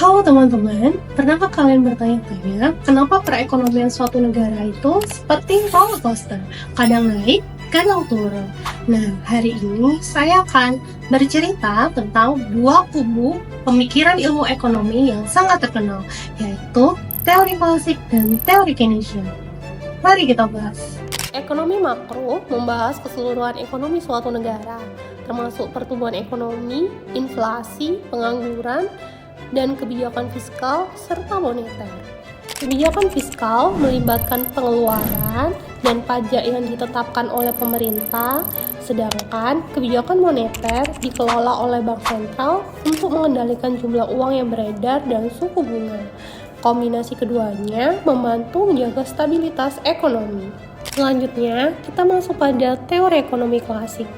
Halo teman-teman, pernahkah kalian bertanya-tanya kenapa perekonomian suatu negara itu seperti roller coaster, kadang naik, kadang turun? Nah, hari ini saya akan bercerita tentang dua kubu pemikiran ilmu ekonomi yang sangat terkenal, yaitu teori klasik dan teori Keynesian. Mari kita bahas. Ekonomi makro membahas keseluruhan ekonomi suatu negara, termasuk pertumbuhan ekonomi, inflasi, pengangguran, dan kebijakan fiskal serta moneter. Kebijakan fiskal melibatkan pengeluaran dan pajak yang ditetapkan oleh pemerintah, sedangkan kebijakan moneter dikelola oleh bank sentral untuk mengendalikan jumlah uang yang beredar dan suku bunga. Kombinasi keduanya membantu menjaga stabilitas ekonomi. Selanjutnya, kita masuk pada teori ekonomi klasik.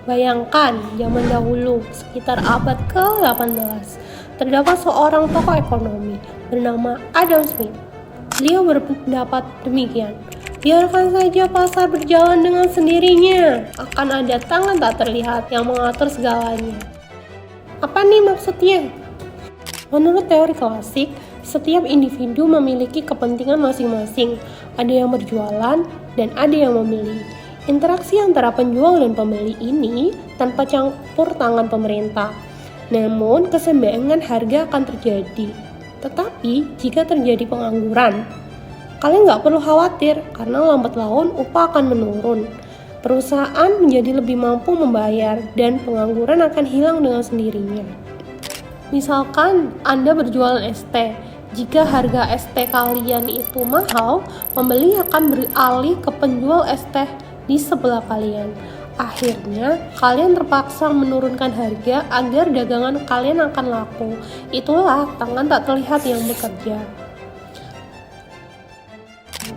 Bayangkan, zaman dahulu, sekitar abad ke-18, terdapat seorang tokoh ekonomi bernama Adam Smith. Beliau berpendapat demikian, biarkan saja pasar berjalan dengan sendirinya, akan ada tangan tak terlihat yang mengatur segalanya. Apa nih maksudnya? Menurut teori klasik, setiap individu memiliki kepentingan masing-masing. Ada yang berjualan dan ada yang membeli. Interaksi antara penjual dan pembeli ini tanpa campur tangan pemerintah. Namun, keseimbangan harga akan terjadi. Tetapi, jika terjadi pengangguran, kalian nggak perlu khawatir karena lambat laun upah akan menurun. Perusahaan menjadi lebih mampu membayar dan pengangguran akan hilang dengan sendirinya. Misalkan Anda berjualan es teh. Jika harga es teh kalian itu mahal, pembeli akan beralih ke penjual es teh di sebelah kalian. Akhirnya, kalian terpaksa menurunkan harga agar dagangan kalian akan laku. Itulah tangan tak terlihat yang bekerja.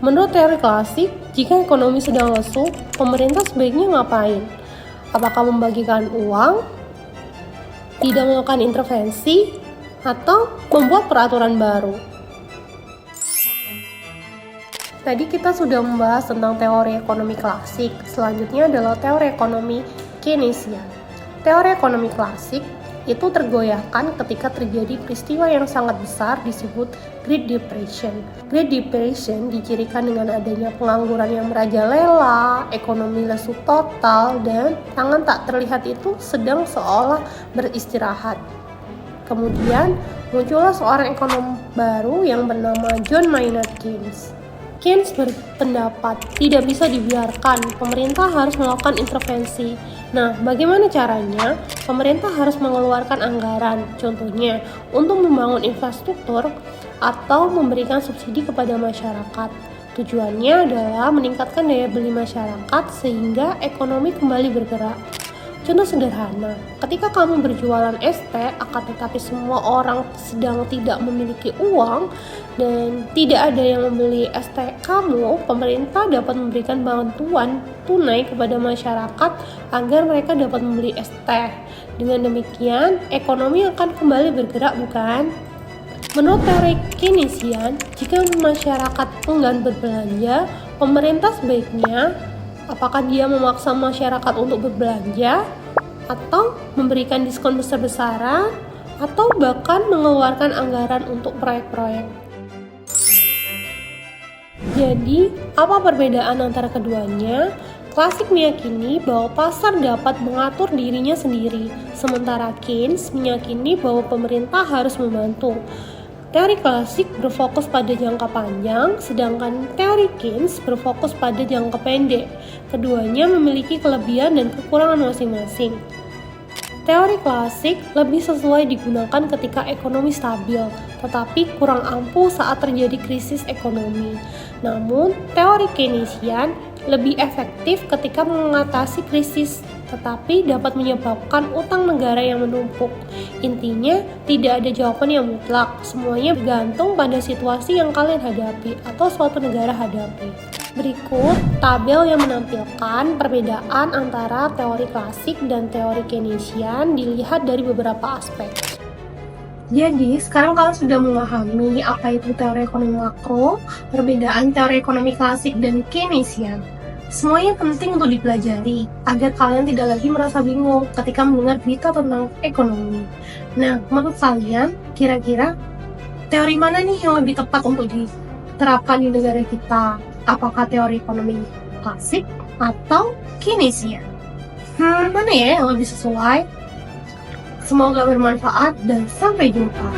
Menurut teori klasik, jika ekonomi sedang lesu, pemerintah sebaiknya ngapain? Apakah membagikan uang, tidak melakukan intervensi, atau membuat peraturan baru? Tadi kita sudah membahas tentang teori ekonomi klasik, selanjutnya adalah teori ekonomi Keynesian. Teori ekonomi klasik itu tergoyahkan ketika terjadi peristiwa yang sangat besar disebut Great Depression. Great Depression dicirikan dengan adanya pengangguran yang merajalela, ekonomi lesu total, dan tangan tak terlihat itu sedang seolah beristirahat. Kemudian muncullah seorang ekonom baru yang bernama John Maynard Keynes. Keynes berpendapat tidak bisa dibiarkan, pemerintah harus melakukan intervensi. Nah, bagaimana caranya? Pemerintah harus mengeluarkan anggaran, contohnya untuk membangun infrastruktur atau memberikan subsidi kepada masyarakat. Tujuannya adalah meningkatkan daya beli masyarakat sehingga ekonomi kembali bergerak. Contoh sederhana, ketika kamu berjualan es teh, akan tetapi semua orang sedang tidak memiliki uang dan tidak ada yang membeli es teh kamu, pemerintah dapat memberikan bantuan tunai kepada masyarakat agar mereka dapat membeli es teh. Dengan demikian, ekonomi akan kembali bergerak, bukan? Menurut teori Keynesian, jika masyarakat enggan berbelanja, pemerintah sebaiknya apakah dia memaksa masyarakat untuk berbelanja, atau memberikan diskon besar-besaran, atau bahkan mengeluarkan anggaran untuk proyek-proyek. Jadi, apa perbedaan antara keduanya? Klasik meyakini bahwa pasar dapat mengatur dirinya sendiri, sementara Keynes meyakini bahwa pemerintah harus membantu. Teori klasik berfokus pada jangka panjang, sedangkan teori Keynes berfokus pada jangka pendek. Keduanya memiliki kelebihan dan kekurangan masing-masing. Teori klasik lebih sesuai digunakan ketika ekonomi stabil, tetapi kurang ampuh saat terjadi krisis ekonomi. Namun, teori Keynesian lebih efektif ketika mengatasi krisis, tetapi dapat menyebabkan utang negara yang menumpuk. Intinya, tidak ada jawaban yang mutlak, semuanya bergantung pada situasi yang kalian hadapi atau suatu negara hadapi. Berikut tabel yang menampilkan perbedaan antara teori klasik dan teori Keynesian dilihat dari beberapa aspek. Jadi, sekarang kalian sudah memahami apa itu teori ekonomi makro, perbedaan teori ekonomi klasik dan Keynesian. Semuanya penting untuk dipelajari agar kalian tidak lagi merasa bingung ketika mendengar berita tentang ekonomi. Nah, menurut kalian, kira-kira teori mana nih yang lebih tepat untuk diterapkan di negara kita? Apakah teori ekonomi klasik atau Keynesian? Mana ya yang lebih sesuai? Semoga bermanfaat dan sampai jumpa.